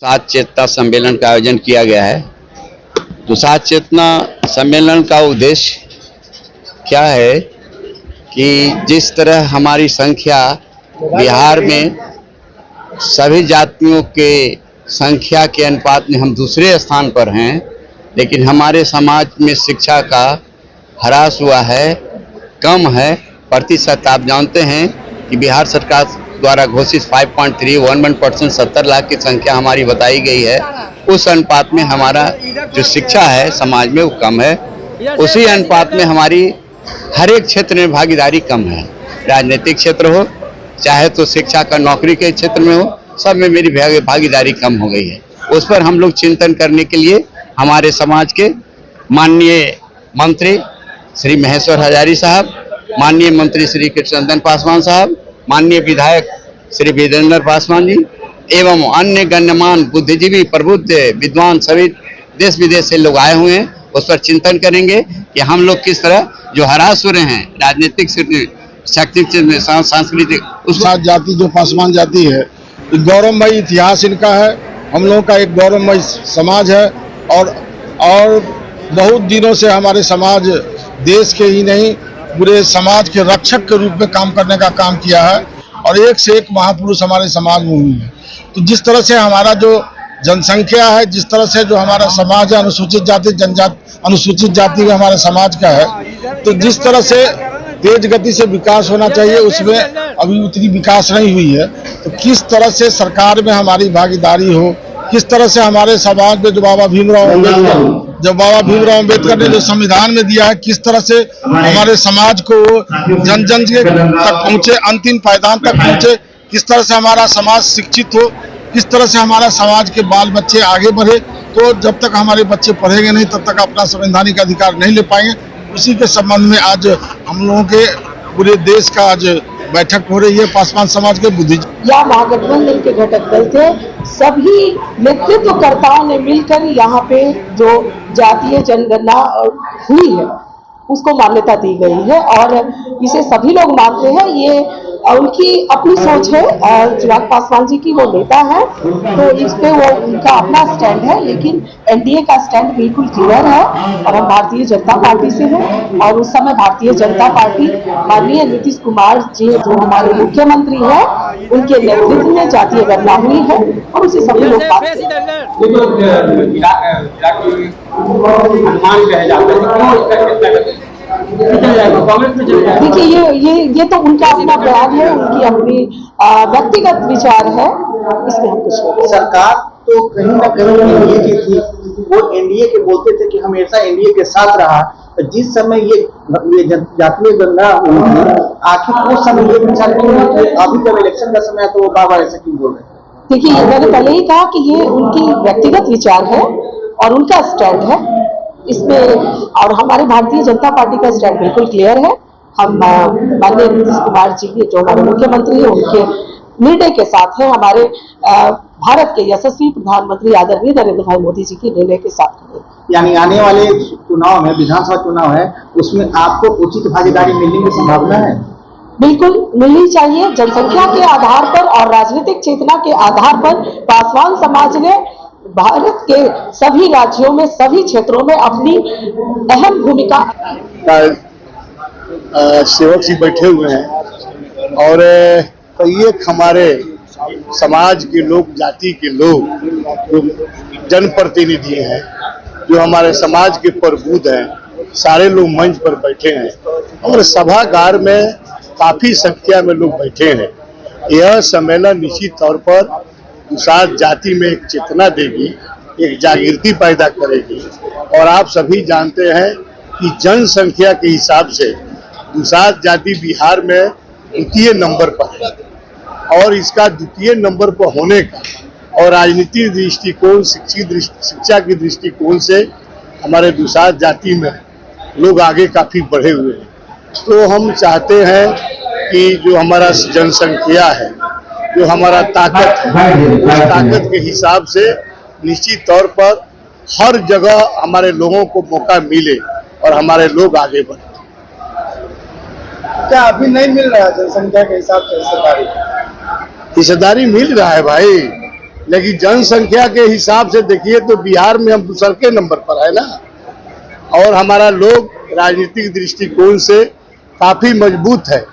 सात चेतना सम्मेलन का आयोजन किया गया है। तो सात चेतना सम्मेलन का उद्देश्य क्या है कि जिस तरह हमारी संख्या बिहार में सभी जातियों के संख्या के अनुपात में हम दूसरे स्थान पर हैं, लेकिन हमारे समाज में शिक्षा का ह्रास हुआ है, कम है प्रतिशत। आप जानते हैं कि बिहार सरकार द्वारा घोषित 5.311% 70 लाख की संख्या हमारी बताई गई है। उस अनुपात में हमारा जो शिक्षा है समाज में वो कम है। उसी अनुपात में हमारी हर एक क्षेत्र में भागीदारी कम है। राजनीतिक क्षेत्र हो चाहे तो शिक्षा का नौकरी के क्षेत्र में हो, सब में मेरी भागीदारी कम हो गई है। उस पर हम लोग चिंतन करने के लिए हमारे समाज के माननीय मंत्री श्री महेश्वर हजारी साहब, माननीय मंत्री श्री कृष्णनंदन पासवान साहब, माननीय विधायक श्री वीरेंद्र पासवान जी एवं अन्य गण्यमान बुद्धिजीवी प्रबुद्ध विद्वान सभी देश विदेश से लोग आए हुए हैं। उस पर चिंतन करेंगे कि हम लोग किस तरह जो ह्रास हो रहे हैं राजनीतिक शैक्षिक सांस्कृतिक उस जाति जो पासवान जाति है, गौरवमयी इतिहास इनका है। हम लोगों का एक गौरवमयी समाज है और बहुत दिनों से हमारे समाज देश के ही नहीं पूरे समाज के रक्षक के रूप में काम करने का काम किया है और एक से एक महापुरुष हमारे समाज में हुए हैं। तो जिस तरह से हमारा जो जनसंख्या है, जिस तरह से जो हमारा समाज है अनुसूचित जाति में हमारे समाज का है, तो जिस तरह से तेज गति से विकास होना चाहिए उसमें अभी उतनी विकास नहीं हुई है। तो किस तरह से सरकार में हमारी भागीदारी हो, किस तरह से हमारे समाज में जो बाबा भीमराव अम्बेडकर ने जो संविधान में दिया है, किस तरह से हमारे समाज को जन जन तक पहुंचे, अंतिम पायदान तक पहुंचे, किस तरह से हमारा समाज शिक्षित हो, किस तरह से हमारा समाज के बाल बच्चे आगे बढ़े। तो जब तक हमारे बच्चे पढ़ेंगे नहीं तब तक अपना संवैधानिक अधिकार नहीं ले पाएंगे। उसी के संबंध में आज हम लोगों के पूरे देश का आज बैठक हो रही है। पासवान समाज के बुद्धिजीवी या महागठबंधन के घटक दल थे, सभी नेतृत्वकर्ताओं ने मिलकर यहाँ पे जो जातीय जनगणना हुई है उसको मान्यता दी गई है और इसे सभी लोग मानते हैं। ये उनकी अपनी सोच है, चिराग पासवान जी की, वो नेता है तो इस पे वो उनका अपना स्टैंड है, लेकिन एनडीए का स्टैंड बिल्कुल क्लियर है और हम भारतीय जनता पार्टी से हैं। और उस समय भारतीय जनता पार्टी माननीय नीतीश कुमार जी जो हमारे मुख्यमंत्री हैं उनके नेतृत्व में जातीय गणना हुई है और उसे सभी लोग देखिए ये तो उनका अपना बयान है, उनकी अपनी व्यक्तिगत विचार है, इसमें हम कुछ नहीं। सरकार तो कहीं ना कहीं एनडीए की थी, वो एनडीए के बोलते थे कि हमेशा एनडीए के साथ रहा। जिस समय ये जातीय गणना हुई थी, आखिर उस समय ये विचार क्यों नहीं थे? अभी जब इलेक्शन का समय तो वो बाबा ऐसा क्यों बोल रहे हैं? देखिए मैंने पहले ही कहा कि ये उनकी व्यक्तिगत विचार है और उनका स्टैंड है इसमें, और हमारे भारतीय जनता पार्टी का स्टैंड बिल्कुल क्लियर है। हम माननीय नीतीश कुमार जी जो हमारे मुख्यमंत्री हैं उनके निर्णय के साथ है, हमारे भारत के यशस्वी प्रधानमंत्री आदरणीय नरेंद्र भाई मोदी जी के निर्णय के साथ है। यानी आने वाले चुनाव में, विधानसभा चुनाव है, उसमें आपको उचित भागीदारी मिलने की संभावना है? बिल्कुल मिलनी चाहिए। जनसंख्या के आधार पर और राजनीतिक चेतना के आधार पर पासवान समाज ने भारत के सभी राज्यों में, सभी क्षेत्रों में अपनी अहम भूमिका। सेवक जी बैठे हुए हैं और कई हमारे समाज के लोग, जाति के लोग, जो जनप्रतिनिधि हैं, जो हमारे समाज के प्रबुद्ध हैं, सारे लोग मंच पर बैठे हैं और सभागार में काफी संख्या में लोग बैठे हैं। यह सम्मेलन निश्चित तौर पर दुसाध जाति में एक चेतना देगी, एक जागृति पैदा करेगी। और आप सभी जानते हैं कि जनसंख्या के हिसाब से दुसाध जाति बिहार में द्वितीय नंबर पर है और इसका द्वितीय नंबर पर होने का और राजनीतिक दृष्टिकोण, शिक्षा की दृष्टिकोण से हमारे दुसाध जाति में लोग आगे काफी बढ़े हुए हैं। तो हम चाहते हैं कि जो हमारा जनसंख्या है, जो हमारा ताकत है, उस ताकत के हिसाब से निश्चित तौर पर हर जगह हमारे लोगों को मौका मिले और हमारे लोग आगे बढ़े। क्या अभी नहीं मिल रहा है जनसंख्या के हिसाब से हिस्सेदारी? हिस्सेदारी मिल रहा है भाई, लेकिन जनसंख्या के हिसाब से देखिए तो बिहार में हम दूसरे के नंबर पर है ना, और हमारा लोग राजनीतिक दृष्टिकोण से काफी मजबूत है।